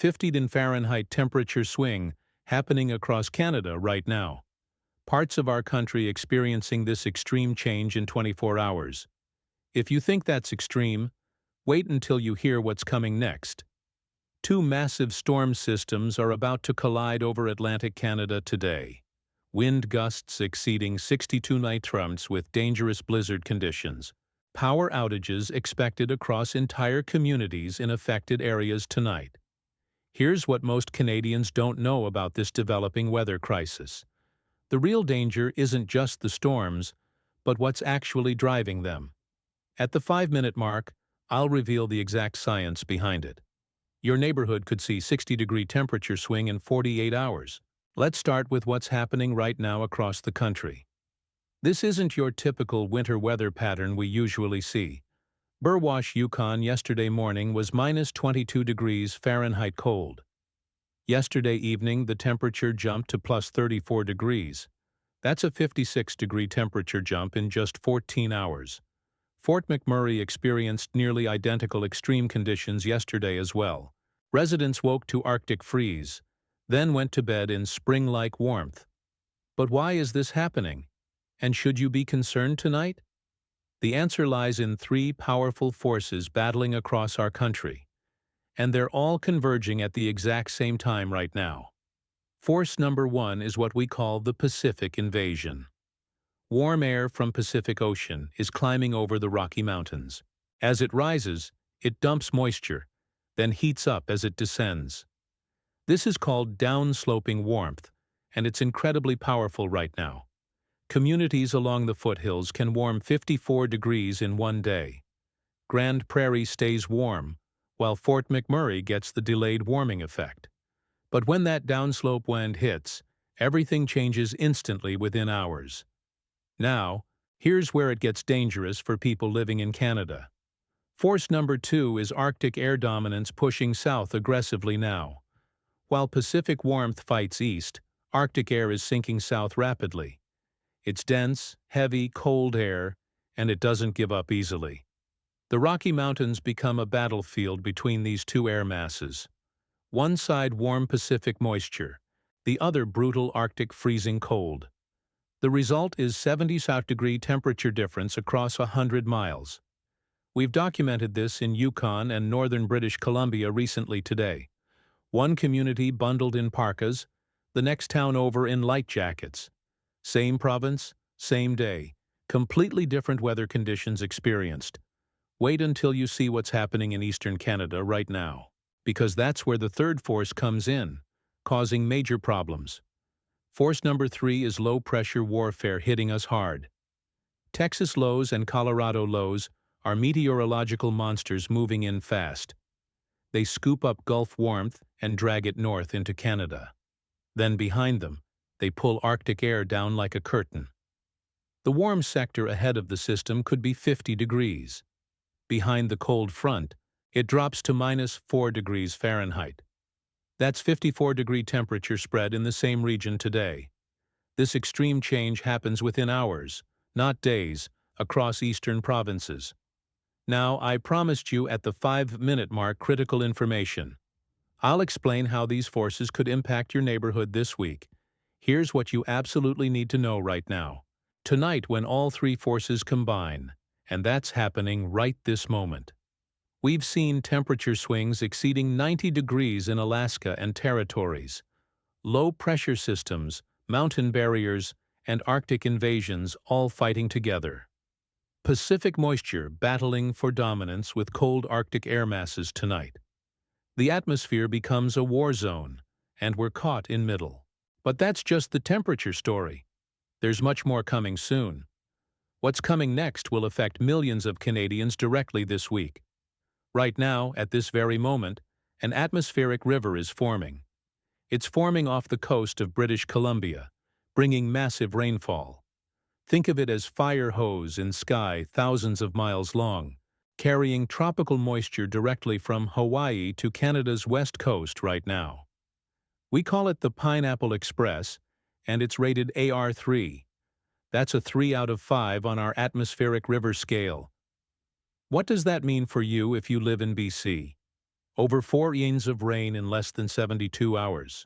50°F temperature swing happening across Canada right now. Parts of our country experiencing this extreme change in 24 hours. If you think that's extreme, wait until you hear what's coming next. Two massive storm systems are about to collide over Atlantic Canada today. Wind gusts exceeding 62 km/h with dangerous blizzard conditions. Power outages expected across entire communities in affected areas tonight. Here's what most Canadians don't know about this developing weather crisis. The real danger isn't just the storms, but what's actually driving them. At the 5-minute mark, I'll reveal the exact science behind it. Your neighborhood could see 60-degree temperature swing in 48 hours. Let's start with what's happening right now across the country. This isn't your typical winter weather pattern we usually see. Burwash, Yukon yesterday morning was -22°F cold. Yesterday evening, the temperature jumped to +34 degrees. That's a 56-degree temperature jump in just 14 hours. Fort McMurray experienced nearly identical extreme conditions yesterday as well. Residents woke to Arctic freeze, then went to bed in spring-like warmth. But why is this happening? And should you be concerned tonight? The answer lies in three powerful forces battling across our country. And they're all converging at the exact same time right now. Force number one is what we call the Pacific invasion. Warm air from Pacific Ocean is climbing over the Rocky Mountains. As it rises, it dumps moisture, then heats up as it descends. This is called downsloping warmth, and it's incredibly powerful right now. Communities along the foothills can warm 54 degrees in one day. Grand Prairie stays warm, while Fort McMurray gets the delayed warming effect. But when that downslope wind hits, everything changes instantly within hours. Now, here's where it gets dangerous for people living in Canada. Force number two is Arctic air dominance pushing south aggressively now. While Pacific warmth fights east, Arctic air is sinking south rapidly. It's dense, heavy, cold air, and it doesn't give up easily. The Rocky Mountains become a battlefield between these two air masses. One side warm Pacific moisture, the other brutal Arctic freezing cold. The result is 70°F temperature difference across 100 miles. We've documented this in Yukon and northern British Columbia recently today. One community bundled in parkas, the next town over in light jackets. Same province, same day, completely different weather conditions experienced. Wait until you see what's happening in eastern Canada right now, because that's where the third force comes in, causing major problems. Force number three is low-pressure warfare hitting us hard. Texas lows and Colorado lows are meteorological monsters moving in fast. They scoop up Gulf warmth and drag it north into Canada. Then behind them, they pull Arctic air down like a curtain. The warm sector ahead of the system could be 50 degrees. Behind the cold front, it drops to -4°F. That's 54-degree temperature spread in the same region today. This extreme change happens within hours, not days, across eastern provinces. Now, I promised you at the 5-minute mark critical information. I'll explain how these forces could impact your neighborhood this week. Here's what you absolutely need to know right now. Tonight, when all three forces combine, and that's happening right this moment. We've seen temperature swings exceeding 90 degrees in Alaska and territories. Low-pressure systems, mountain barriers, and Arctic invasions all fighting together. Pacific moisture battling for dominance with cold Arctic air masses tonight. The atmosphere becomes a war zone, and we're caught in middle. But that's just the temperature story. There's much more coming soon. What's coming next will affect millions of Canadians directly this week. Right now, at this very moment, an atmospheric river is forming. It's forming off the coast of British Columbia, bringing massive rainfall. Think of it as fire hose in sky thousands of miles long, carrying tropical moisture directly from Hawaii to Canada's west coast right now. We call it the Pineapple Express, and it's rated AR3. That's a 3 out of 5 on our atmospheric river scale. What does that mean for you if you live in BC? Over 4 inches of rain in less than 72 hours.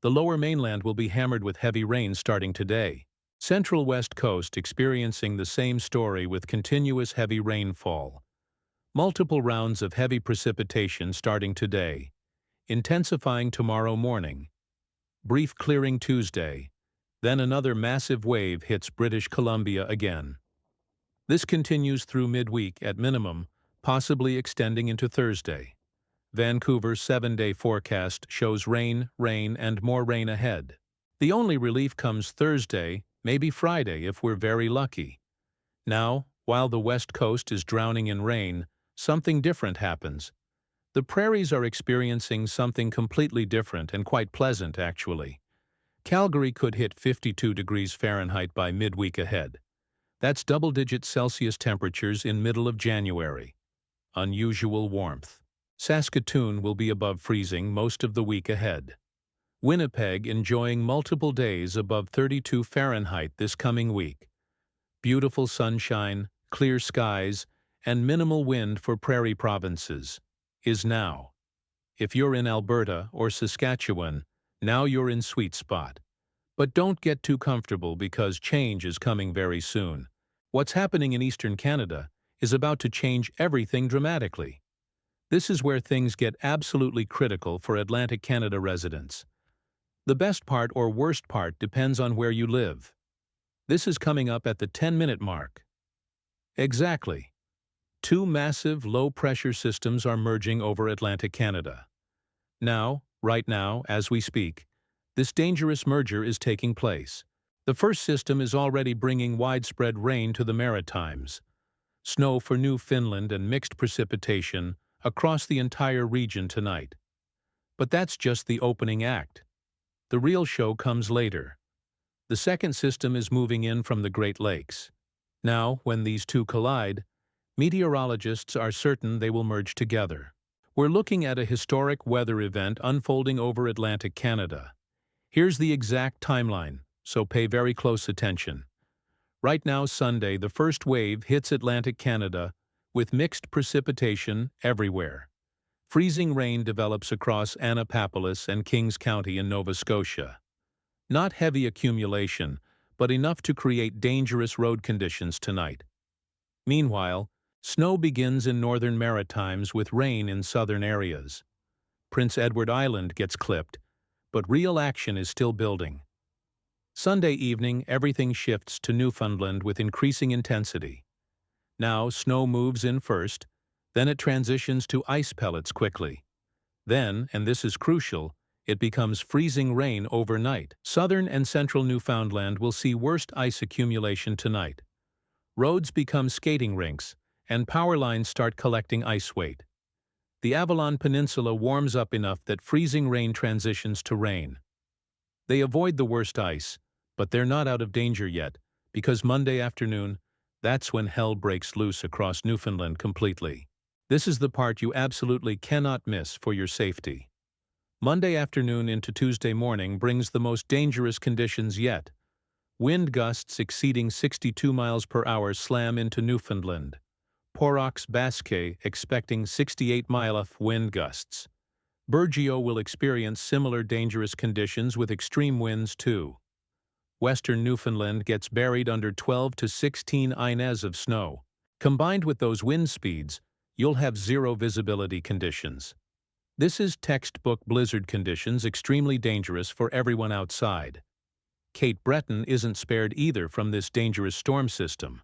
The lower mainland will be hammered with heavy rain starting today. Central West Coast experiencing the same story with continuous heavy rainfall. Multiple rounds of heavy precipitation starting today, intensifying tomorrow morning. Brief clearing Tuesday, then another massive wave hits British Columbia again. This continues through midweek at minimum, possibly extending into Thursday. Vancouver's 7-day forecast shows rain, and more rain ahead. The only relief comes Thursday, maybe Friday if we're very lucky. Now, while the West Coast is drowning in rain, something different happens. The prairies are experiencing something completely different and quite pleasant, actually. Calgary could hit 52 degrees Fahrenheit by midweek ahead. That's double-digit Celsius temperatures in middle of January. Unusual warmth. Saskatoon will be above freezing most of the week ahead. Winnipeg enjoying multiple days above 32 Fahrenheit this coming week. Beautiful sunshine, clear skies, and minimal wind for prairie provinces. Is now. If you're in Alberta or Saskatchewan, now you're in sweet spot. But don't get too comfortable because change is coming very soon. What's happening in eastern Canada is about to change everything dramatically. This is where things get absolutely critical for Atlantic Canada residents. The best part or worst part depends on where you live. This is coming up at the 10-minute mark. Exactly. Two massive low-pressure systems are merging over Atlantic Canada. Now, right now, as we speak, this dangerous merger is taking place. The first system is already bringing widespread rain to the Maritimes, snow for Newfoundland and mixed precipitation across the entire region tonight. But that's just the opening act. The real show comes later. The second system is moving in from the Great Lakes. Now, when these two collide, meteorologists are certain they will merge together. We're looking at a historic weather event unfolding over Atlantic Canada. Here's the exact timeline, so pay very close attention. Right now, Sunday, the first wave hits Atlantic Canada with mixed precipitation everywhere. Freezing rain develops across Annapolis and Kings County in Nova Scotia. Not heavy accumulation, but enough to create dangerous road conditions tonight. Meanwhile, snow begins in northern Maritimes with rain in southern areas. Prince Edward Island gets clipped, but real action is still building. Sunday evening, everything shifts to Newfoundland with increasing intensity. Now, snow moves in first, then it transitions to ice pellets quickly. Then, and this is crucial, it becomes freezing rain overnight. Southern and central Newfoundland will see worst ice accumulation tonight. Roads become skating rinks, and power lines start collecting ice weight. The Avalon Peninsula warms up enough that freezing rain transitions to rain. They avoid the worst ice, but they're not out of danger yet, because Monday afternoon, that's when hell breaks loose across Newfoundland completely. This is the part you absolutely cannot miss for your safety. Monday afternoon into Tuesday morning brings the most dangerous conditions yet. Wind gusts exceeding 62 miles per hour slam into Newfoundland. Porrox Basque expecting 68-mile wind gusts. Burgeo will experience similar dangerous conditions with extreme winds too. Western Newfoundland gets buried under 12 to 16 inches of snow. Combined with those wind speeds, you'll have zero visibility conditions. This is textbook blizzard conditions, extremely dangerous for everyone outside. Cape Breton isn't spared either from this dangerous storm system.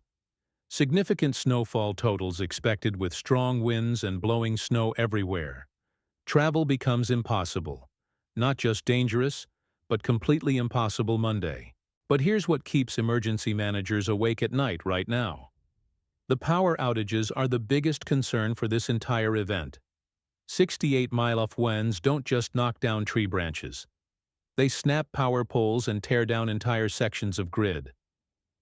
Significant snowfall totals expected with strong winds and blowing snow everywhere. Travel becomes impossible. Not just dangerous, but completely impossible Monday. But here's what keeps emergency managers awake at night right now. The power outages are the biggest concern for this entire event. 68-mile winds don't just knock down tree branches. They snap power poles and tear down entire sections of grid.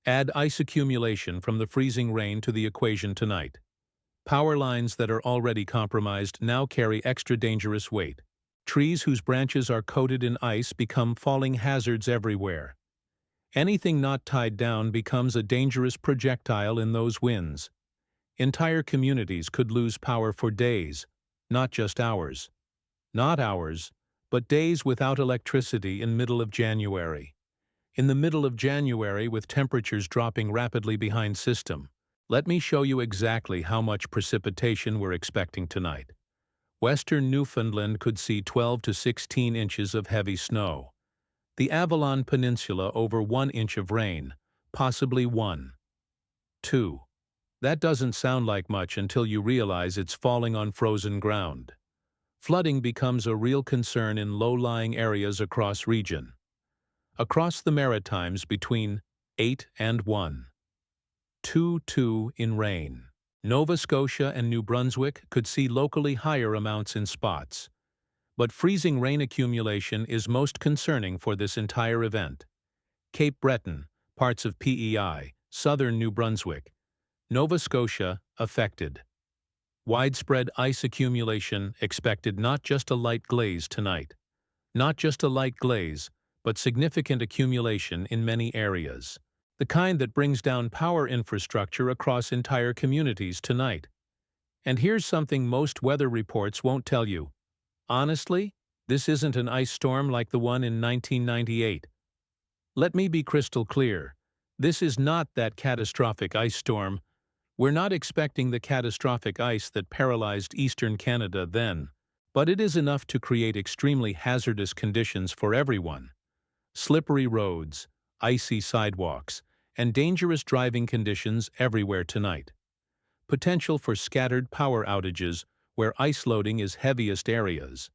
Add ice accumulation from the freezing rain to the equation tonight. Power lines that are already compromised now carry extra dangerous weight. Trees whose branches are coated in ice become falling hazards everywhere. Anything not tied down becomes a dangerous projectile in those winds. Entire communities could lose power for days. not just hours. Not hours, but days without electricity in middle of January. In the middle of January with temperatures dropping rapidly behind system. Let me show you exactly how much precipitation we're expecting tonight. Western Newfoundland could see 12 to 16 inches of heavy snow. The Avalon Peninsula over 1 inch of rain, possibly 1. 2. That doesn't sound like much until you realize it's falling on frozen ground. Flooding becomes a real concern in low-lying areas across region. Across the Maritimes between 8 and 1. 2 in rain. Nova Scotia and New Brunswick could see locally higher amounts in spots. But freezing rain accumulation is most concerning for this entire event. Cape Breton, parts of PEI, southern New Brunswick, Nova Scotia affected. Widespread ice accumulation expected, not just a light glaze tonight. Not just a light glaze, but significant accumulation in many areas. The kind that brings down power infrastructure across entire communities tonight. And here's something most weather reports won't tell you. Honestly, this isn't an ice storm like the one in 1998. Let me be crystal clear. This is not that catastrophic ice storm. We're not expecting the catastrophic ice that paralyzed eastern Canada then, but it is enough to create extremely hazardous conditions for everyone. Slippery roads, icy sidewalks, and dangerous driving conditions everywhere tonight. Potential for scattered power outages where ice loading is heaviest areas.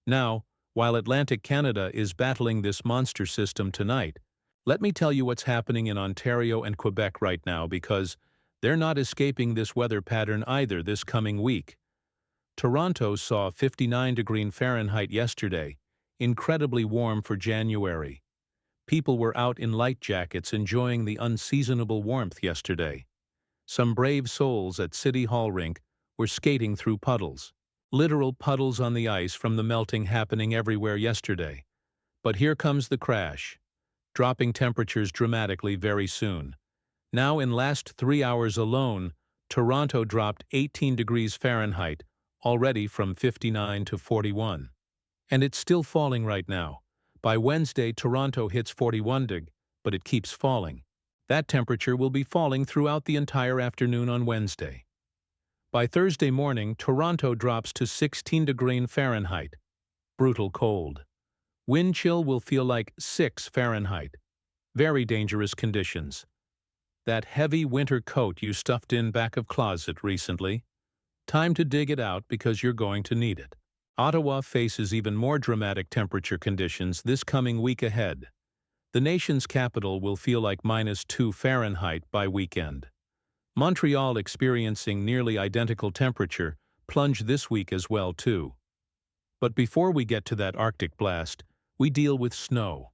Now, while Atlantic Canada is battling this monster system tonight, let me tell you what's happening in Ontario and Quebec right now, because they're not escaping this weather pattern either this coming week. Toronto saw 59 degrees Fahrenheit yesterday, incredibly warm for January. People were out in light jackets enjoying the unseasonable warmth yesterday. Some brave souls at City Hall rink were skating through puddles. Literal puddles on the ice from the melting happening everywhere yesterday. But here comes the crash. Dropping temperatures dramatically very soon. Now in last 3 hours alone, Toronto dropped 18 degrees Fahrenheit, already from 59 to 41. And it's still falling right now. By Wednesday, Toronto hits 41 deg, but it keeps falling. That temperature will be falling throughout the entire afternoon on Wednesday. By Thursday morning, Toronto drops to 16 degrees Fahrenheit. Brutal cold. Wind chill will feel like 6 Fahrenheit. Very dangerous conditions. That heavy winter coat you stuffed in back of closet recently, time to dig it out because you're going to need it. Ottawa faces even more dramatic temperature conditions this coming week ahead. The nation's capital will feel like -2 Fahrenheit by weekend. Montreal experiencing nearly identical temperature plunge this week as well too. But before we get to that Arctic blast, we deal with snow.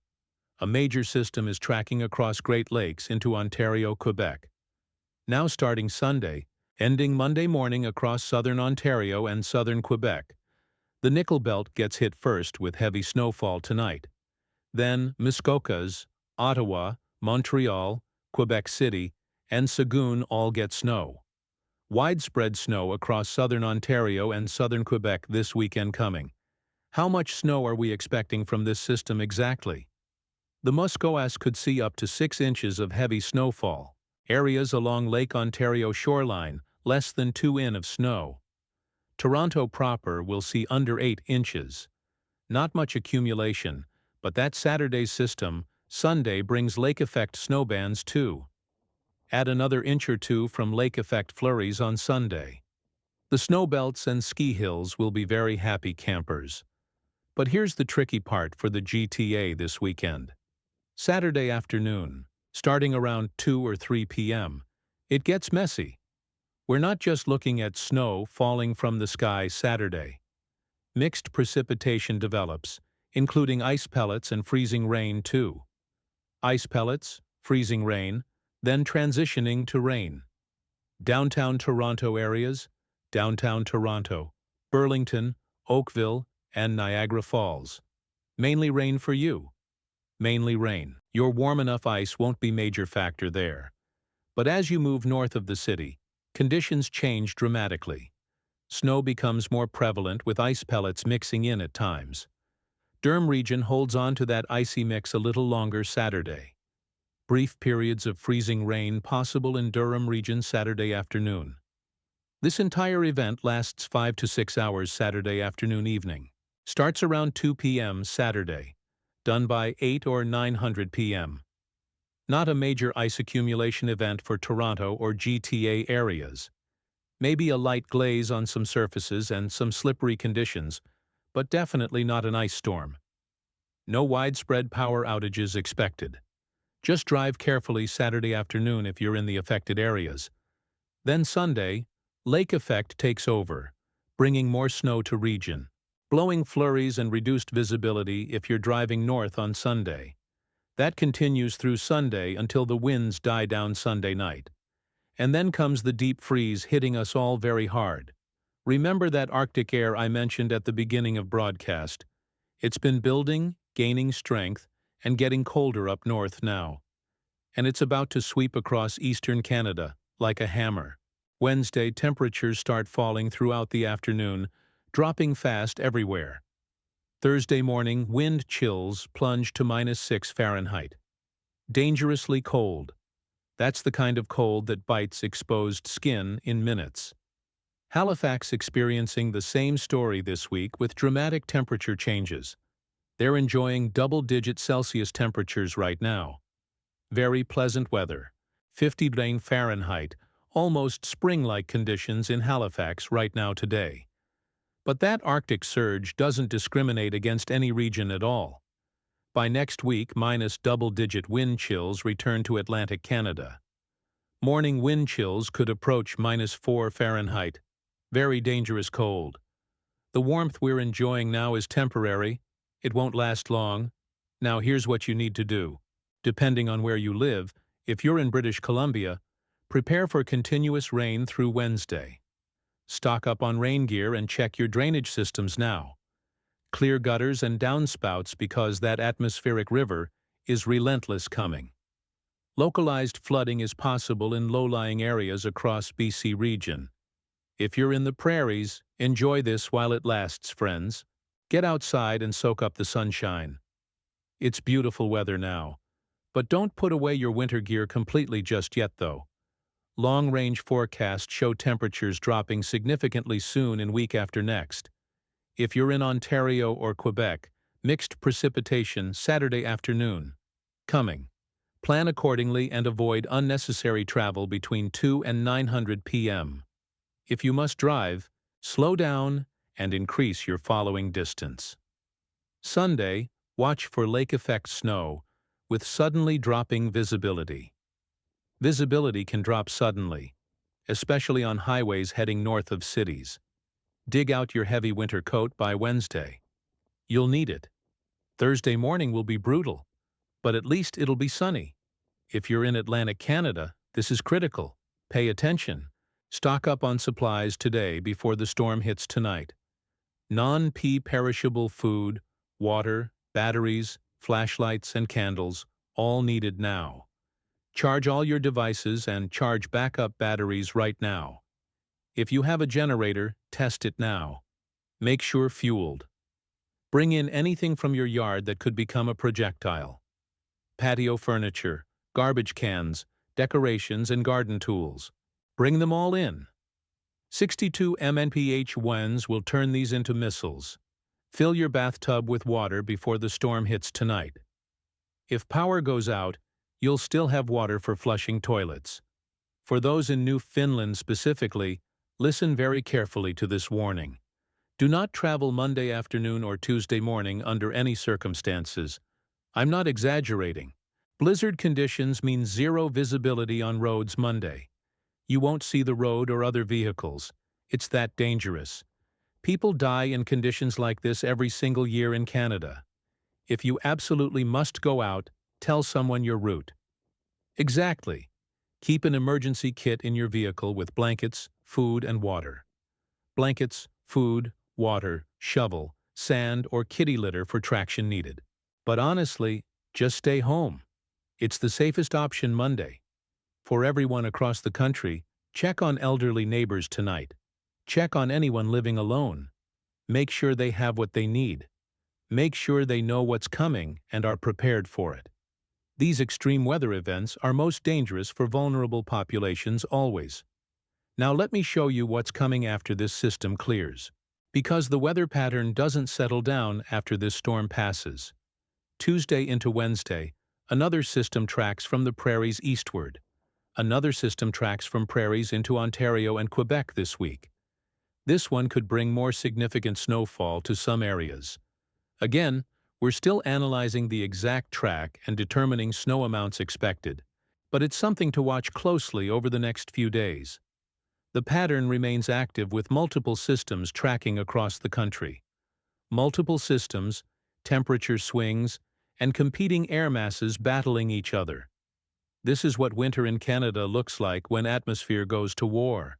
A major system is tracking across Great Lakes into Ontario, Quebec. Now starting Sunday, ending Monday morning across southern Ontario and southern Quebec. The Nickel Belt gets hit first with heavy snowfall tonight. Then Muskokas, Ottawa, Montreal, Quebec City, and Saguin all get snow. Widespread snow across southern Ontario and southern Quebec this weekend coming. How much snow are we expecting from this system exactly? The Muskokas could see up to 6 inches of heavy snowfall. Areas along Lake Ontario shoreline, less than 2 in of snow. Toronto proper will see under 8 inches. Not much accumulation, but that Saturday's system, Sunday, brings lake effect snowbands too. Add another inch or two from lake effect flurries on Sunday. The snowbelts and ski hills will be very happy campers. But here's the tricky part for the GTA this weekend. Saturday afternoon, starting around 2 or 3 p.m., it gets messy. We're not just looking at snow falling from the sky Saturday. Mixed precipitation develops, including ice pellets and freezing rain too. Ice pellets, freezing rain, then transitioning to rain. Downtown Toronto areas, downtown Toronto, Burlington, Oakville, and Niagara Falls. Mainly rain for you. Mainly rain. Your warm enough ice won't be major factor there. But as you move north of the city, conditions change dramatically. Snow becomes more prevalent with ice pellets mixing in at times. Durham region holds on to that icy mix a little longer Saturday. Brief periods of freezing rain possible in Durham region Saturday afternoon. This entire event lasts 5 to 6 hours Saturday afternoon evening. Starts around 2 p.m. Saturday. Done by 8 or 900 p.m. Not a major ice accumulation event for Toronto or GTA areas. Maybe a light glaze on some surfaces and some slippery conditions, but definitely not an ice storm. No widespread power outages expected. Just drive carefully Saturday afternoon if you're in the affected areas. Then Sunday, lake effect takes over, bringing more snow to region. Blowing flurries and reduced visibility if you're driving north on Sunday. That continues through Sunday until the winds die down Sunday night. And then comes the deep freeze hitting us all very hard. Remember that Arctic air I mentioned at the beginning of broadcast? It's been building, gaining strength, and getting colder up north now. And it's about to sweep across eastern Canada like a hammer. Wednesday, temperatures start falling throughout the afternoon, dropping fast everywhere. Thursday morning, wind chills plunge to -6 Fahrenheit. Dangerously cold. That's the kind of cold that bites exposed skin in minutes. Halifax experiencing the same story this week with dramatic temperature changes. They're enjoying double-digit Celsius temperatures right now. Very pleasant weather. 50 Fahrenheit, almost spring-like conditions in Halifax right now today. But that Arctic surge doesn't discriminate against any region at all. By next week, minus double-digit wind chills return to Atlantic Canada. Morning wind chills could approach -4 Fahrenheit. Very dangerous cold. The warmth we're enjoying now is temporary. It won't last long. Now here's what you need to do. Depending on where you live, if you're in British Columbia, prepare for continuous rain through Wednesday. Stock up on rain gear and check your drainage systems now. Clear gutters and downspouts because that atmospheric river is relentless coming. Localized flooding is possible in low-lying areas across BC region. If you're in the prairies, enjoy this while it lasts, friends. Get outside and soak up the sunshine. It's beautiful weather now. But don't put away your winter gear completely just yet, though. Long-range forecasts show temperatures dropping significantly soon in week after next. If you're in Ontario or Quebec, mixed precipitation Saturday afternoon. Coming. Plan accordingly and avoid unnecessary travel between 2 and 900 p.m. If you must drive, slow down and increase your following distance. Sunday, watch for lake effect snow with suddenly dropping visibility. Visibility can drop suddenly, especially on highways heading north of cities. Dig out your heavy winter coat by Wednesday. You'll need it. Thursday morning will be brutal, but at least it'll be sunny. If you're in Atlantic Canada, this is critical. Pay attention. Stock up on supplies today before the storm hits tonight. Non-perishable food, water, batteries, flashlights, and candles, all needed now. Charge all your devices and charge backup batteries right now. If you have a generator, test it now. Make sure fueled. Bring in anything from your yard that could become a projectile. Patio furniture, garbage cans, decorations, and garden tools. Bring them all in. 62 mph winds will turn these into missiles. Fill your bathtub with water before the storm hits tonight. If power goes out, you'll still have water for flushing toilets. For those in Newfoundland specifically, listen very carefully to this warning. Do not travel Monday afternoon or Tuesday morning under any circumstances. I'm not exaggerating. Blizzard conditions mean zero visibility on roads Monday. You won't see the road or other vehicles. It's that dangerous. People die in conditions like this every single year in Canada. If you absolutely must go out, tell someone your route. Exactly. Keep an emergency kit in your vehicle with blankets, food, and water. Blankets, food, water, shovel, sand, or kitty litter for traction needed. But honestly, just stay home. It's the safest option Monday. For everyone across the country, check on elderly neighbors tonight. Check on anyone living alone. Make sure they have what they need. Make sure they know what's coming and are prepared for it. These extreme weather events are most dangerous for vulnerable populations always. Now let me show you what's coming after this system clears. Because the weather pattern doesn't settle down after this storm passes. Tuesday into Wednesday, another system tracks from the prairies eastward. Another system tracks from prairies into Ontario and Quebec this week. This one could bring more significant snowfall to some areas. Again, we're still analyzing the exact track and determining snow amounts expected, but it's something to watch closely over the next few days. The pattern remains active with multiple systems tracking across the country. Multiple systems, temperature swings, and competing air masses battling each other. This is what winter in Canada looks like when atmosphere goes to war.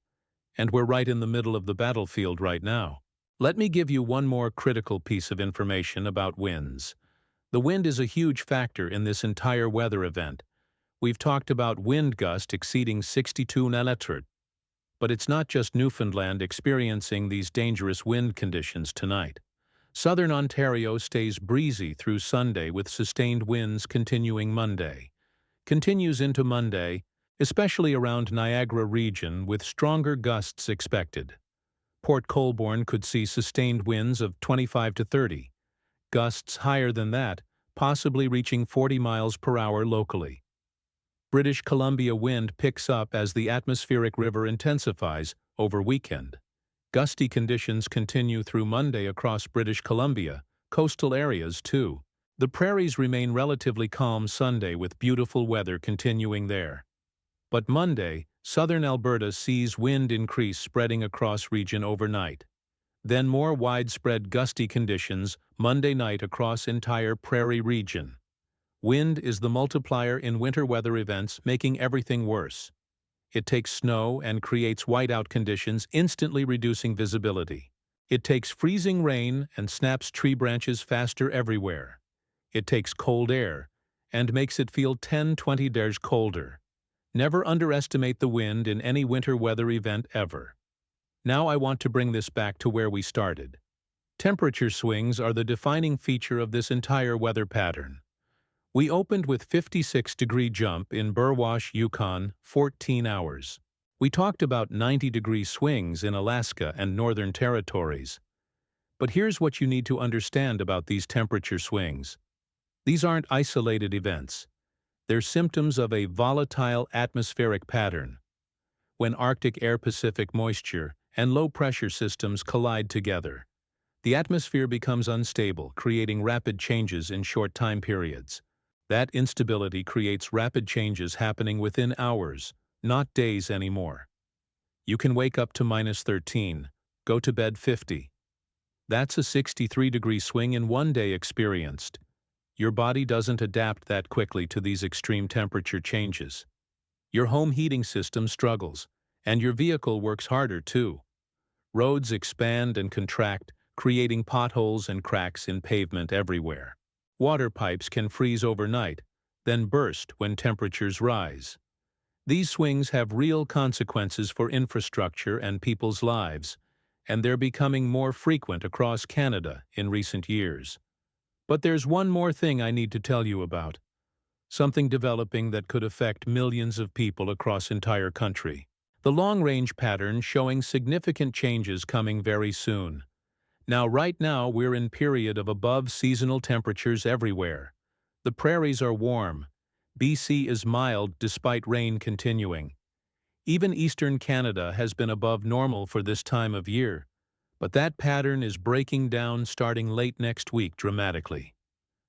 And we're right in the middle of the battlefield right now. Let me give you one more critical piece of information about winds. The wind is a huge factor in this entire weather event. We've talked about wind gust exceeding 62 km/h. But it's not just Newfoundland experiencing these dangerous wind conditions tonight. Southern Ontario stays breezy through Sunday with sustained winds continuing Monday. Continues into Monday, especially around Niagara region with stronger gusts expected. Port Colborne could see sustained winds of 25 to 30. Gusts higher than that, possibly reaching 40 miles per hour locally. British Columbia wind picks up as the atmospheric river intensifies over weekend. Gusty conditions continue through Monday across British Columbia, coastal areas too. The prairies remain relatively calm Sunday with beautiful weather continuing there. But Monday, southern Alberta sees wind increase spreading across region overnight. Then more widespread gusty conditions Monday night across entire prairie region. Wind is the multiplier in winter weather events, making everything worse. It takes snow and creates whiteout conditions, instantly reducing visibility. It takes freezing rain and snaps tree branches faster everywhere. It takes cold air and makes it feel 10-20 degrees colder. Never underestimate the wind in any winter weather event ever. Now I want to bring this back to where we started. Temperature swings are the defining feature of this entire weather pattern. We opened with 56-degree jump in Burwash, Yukon, 14 hours. We talked about 90-degree swings in Alaska and Northern Territories. But here's what you need to understand about these temperature swings. These aren't isolated events. They're symptoms of a volatile atmospheric pattern. When Arctic air-Pacific moisture and low-pressure systems collide together, the atmosphere becomes unstable, creating rapid changes in short time periods. That instability creates rapid changes happening within hours, not days anymore. You can wake up to -13, go to bed 50. That's a 63-degree swing in one day experienced. Your body doesn't adapt that quickly to these extreme temperature changes. Your home heating system struggles, and your vehicle works harder too. Roads expand and contract, creating potholes and cracks in pavement everywhere. Water pipes can freeze overnight, then burst when temperatures rise. These swings have real consequences for infrastructure and people's lives, and they're becoming more frequent across Canada in recent years. But there's one more thing I need to tell you about. Something developing that could affect millions of people across entire country. The long-range pattern showing significant changes coming very soon. Now, right now, we're in period of above-seasonal temperatures everywhere. The prairies are warm. BC is mild despite rain continuing. Even eastern Canada has been above normal for this time of year, but that pattern is breaking down starting late next week dramatically.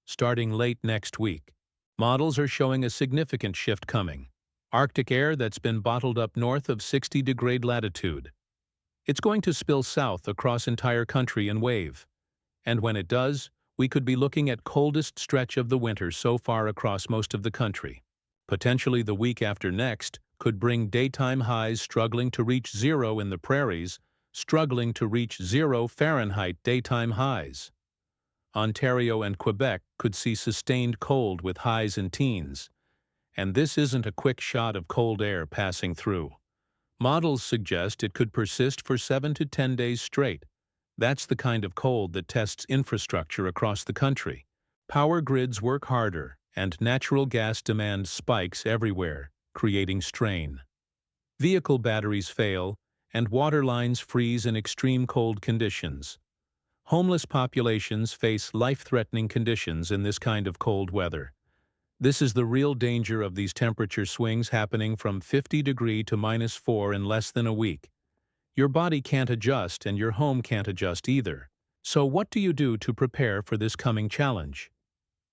Starting late next week. Models are showing a significant shift coming. Arctic air that's been bottled up north of 60-degree latitude. It's going to spill south across entire country in wave. And when it does, we could be looking at coldest stretch of the winter so far across most of the country. Potentially the week after next could bring daytime highs struggling to reach 0 in the prairies, struggling to reach 0 Fahrenheit daytime highs. Ontario and Quebec could see sustained cold with highs in teens. And this isn't a quick shot of cold air passing through. Models suggest it could persist for 7 to 10 days straight. That's the kind of cold that tests infrastructure across the country. Power grids work harder, and natural gas demand spikes everywhere, creating strain. Vehicle batteries fail, and water lines freeze in extreme cold conditions. Homeless populations face life-threatening conditions in this kind of cold weather. This is the real danger of these temperature swings happening from 50 to -4 in less than a week. Your body can't adjust and your home can't adjust either. So what do you do to prepare for this coming challenge?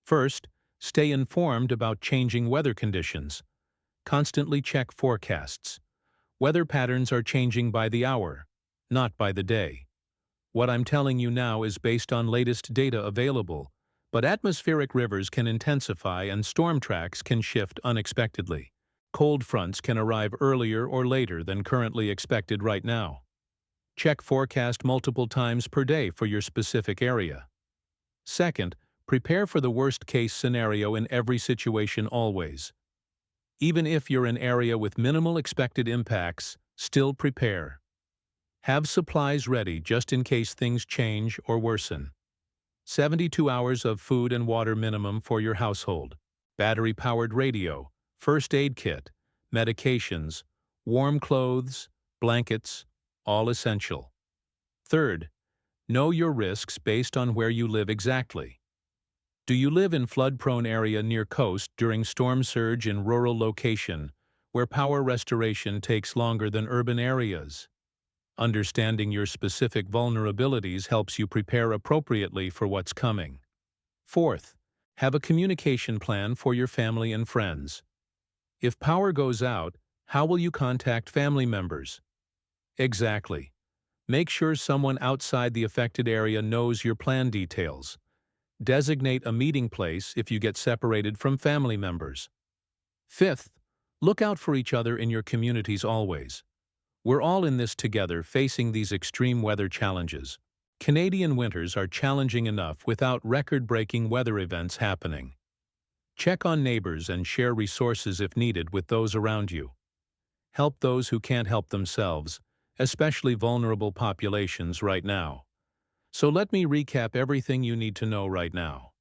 First, stay informed about changing weather conditions. Constantly check forecasts. Weather patterns are changing by the hour, not by the day. What I'm telling you now is based on latest data available, but atmospheric rivers can intensify and storm tracks can shift unexpectedly. Cold fronts can arrive earlier or later than currently expected right now. Check forecast multiple times per day for your specific area. Second, prepare for the worst-case scenario in every situation always. Even if you're in an area with minimal expected impacts, still prepare. Have supplies ready just in case things change or worsen. 72 hours of food and water minimum for your household. Battery-powered radio, first aid kit, medications, warm clothes, blankets, all essential. Third, know your risks based on where you live exactly. Do you live in flood-prone area near coast during storm surge in rural location, where power restoration takes longer than urban areas? Understanding your specific vulnerabilities helps you prepare appropriately for what's coming. Fourth, have a communication plan for your family and friends. If power goes out, how will you contact family members? Exactly. Make sure someone outside the affected area knows your plan details. Designate a meeting place if you get separated from family members. Fifth, look out for each other in your communities always. We're all in this together facing these extreme weather challenges. Canadian winters are challenging enough without record-breaking weather events happening. Check on neighbors and share resources if needed with those around you. Help those who can't help themselves, especially vulnerable populations right now. So let me recap everything you need to know right now.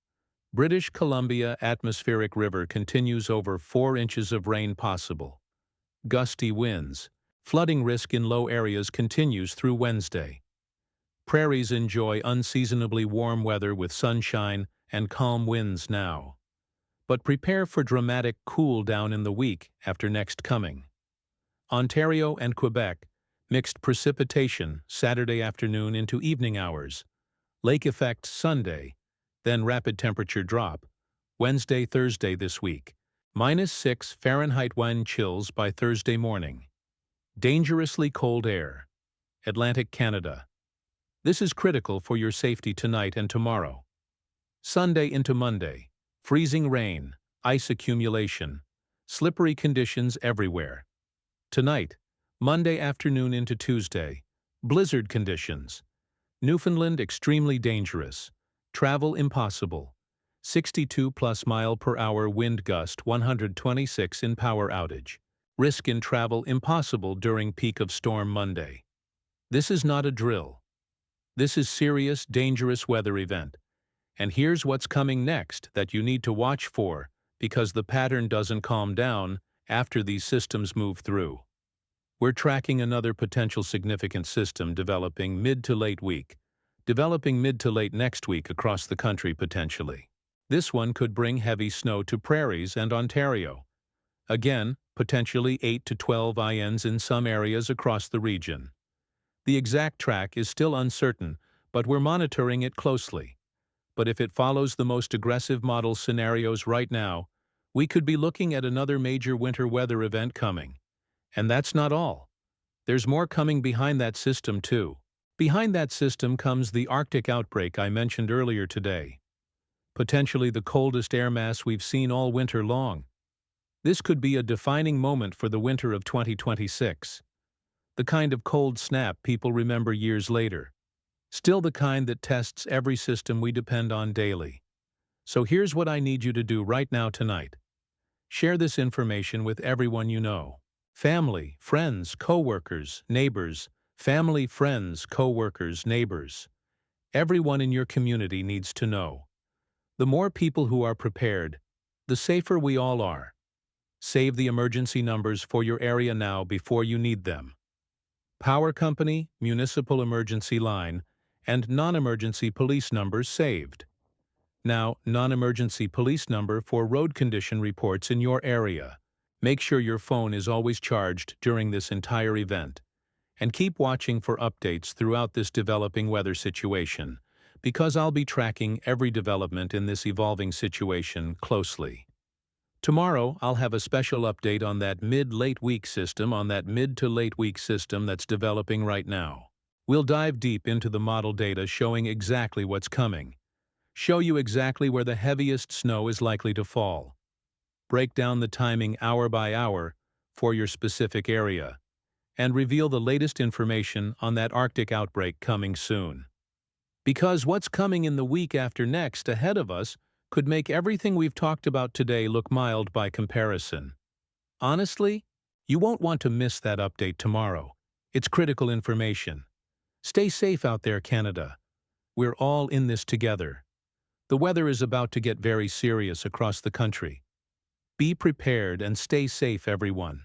British Columbia atmospheric river continues over 4 inches of rain possible. Gusty winds. Flooding risk in low areas continues through Wednesday. Prairies enjoy unseasonably warm weather with sunshine and calm winds now. But prepare for dramatic cool down in the week after next coming. Ontario and Quebec, mixed precipitation Saturday afternoon into evening hours. Lake effect Sunday, then rapid temperature drop, Wednesday, Thursday this week. -6 Fahrenheit wind chills by Thursday morning. Dangerously cold air. Atlantic Canada. This is critical for your safety tonight and tomorrow. Sunday into Monday. Freezing rain, ice accumulation, slippery conditions everywhere. Tonight, Monday afternoon into Tuesday. Blizzard conditions. Newfoundland extremely dangerous. Travel impossible. 62+ mile/hour wind gust 126 in power outage. Risk in travel impossible during peak of storm Monday. This is not a drill. This is serious, dangerous weather event. And here's what's coming next that you need to watch for, because the pattern doesn't calm down after these systems move through. We're tracking another potential significant system developing mid to late next week across the country potentially. This one could bring heavy snow to prairies and Ontario. Again, potentially 8 to 12 INs in some areas across the region. The exact track is still uncertain, but we're monitoring it closely. But if it follows the most aggressive model scenarios right now, we could be looking at another major winter weather event coming. And that's not all. There's more coming behind that system too. Behind that system comes the Arctic outbreak I mentioned earlier today. Potentially the coldest air mass we've seen all winter long. This could be a defining moment for the winter of 2026. The kind of cold snap people remember years later. Still the kind that tests every system we depend on daily. So here's what I need you to do right now tonight. Share this information with everyone you know. Family, friends, co-workers, neighbors, family, friends, co-workers, neighbors. Everyone in your community needs to know. The more people who are prepared, the safer we all are. Save the emergency numbers for your area now before you need them. Power company, municipal emergency line, and non-emergency police numbers saved. Now, non-emergency police number for road condition reports in your area. Make sure your phone is always charged during this entire event. And keep watching for updates throughout this developing weather situation, because I'll be tracking every development in this evolving situation closely. Tomorrow, I'll have a special update on that mid-late week system, that's developing right now. We'll dive deep into the model data showing exactly what's coming, show you exactly where the heaviest snow is likely to fall, break down the timing hour by hour for your specific area, and reveal the latest information on that Arctic outbreak coming soon. Because what's coming in the week after next ahead of us could make everything we've talked about today look mild by comparison. Honestly, you won't want to miss that update tomorrow. It's critical information. Stay safe out there, Canada. We're all in this together. The weather is about to get very serious across the country. Be prepared and stay safe, everyone.